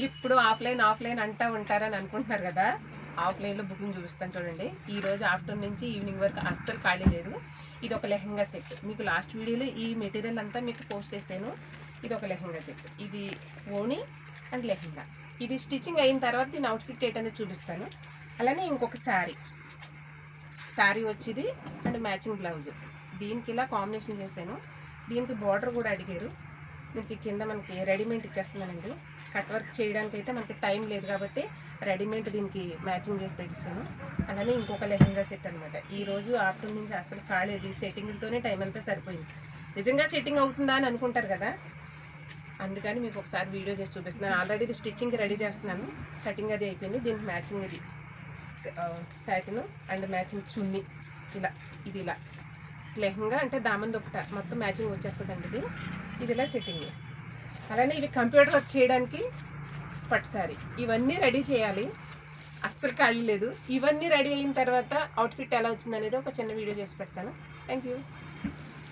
ఇప్పుడు ఆఫ్లైన్ అంటూ ఉంటారని అనుకుంటున్నారు కదా, ఆఫ్లైన్లో బుకింగ్ చూపిస్తాను చూడండి. ఈరోజు ఆఫ్టర్నూన్ నుంచి ఈవినింగ్ వరకు అస్సలు ఖాళీ లేదు. ఇది ఒక లెహంగా సెట్. మీకు లాస్ట్ వీడియోలో ఈ మెటీరియల్ అంతా మీకు పోస్ట్ చేశాను. ఇది ఒక లెహంగా సెట్. ఇది ఓణి అండ్ లెహంగా. ఇది స్టిచ్చింగ్ అయిన తర్వాత దీని అవుట్ఫిట్ ఏంటనేది చూపిస్తాను. అలానే ఇంకొక శారీ వచ్చింది అండ్ మ్యాచింగ్ బ్లౌజ్. దీనికి ఇలా కాంబినేషన్ చేశాను. దీనికి బార్డర్ కూడా అడిగారు. దీనికి కింద మనకి రెడీమేడ్ ఇచ్చేస్తున్నానండి. కట్ వర్క్ చేయడానికి అయితే మనకి టైం లేదు కాబట్టి రెడీమేడ్ దీనికి మ్యాచింగ్ చేసి పెట్టిస్తాను. అలానే ఇంకొక లెహంగా సెట్ అనమాట. ఈరోజు ఆఫ్టర్నూన్ నుంచి అసలు కాలేదు. సెట్టింగ్తోనే టైం అంతా సరిపోయింది. నిజంగా సెట్టింగ్ అవుతుందా అని అనుకుంటారు కదా, అందుకని మీకు ఒకసారి వీడియో చేసి చూపిస్తున్నాను. ఆల్రెడీ ఇది స్టిచ్చింగ్కి రెడీ చేస్తున్నాను. కటింగ్ అది అయిపోయింది. దీనికి మ్యాచింగ్ ఇది శాటిన్ అండ్ మ్యాచింగ్ చున్నీ. ఇలా లెహంగా అంటే దామన్ దుప్పట మొత్తం మ్యాచింగ్ వచ్చేస్తుందండి. ఇది ఇలా సెట్టింగ్. అలానే ఇవి కంప్యూటర్ వర్క్ చేయడానికి స్పట్ శారీ. ఇవన్నీ రెడీ చేయాలి, అస్సలు ఖాళీ లేదు. ఇవన్నీ రెడీ అయిన తర్వాత అవుట్ఫిట్ ఎలా వచ్చిందనేది ఒక చిన్న వీడియో చేసి పెడతాను. Thank you.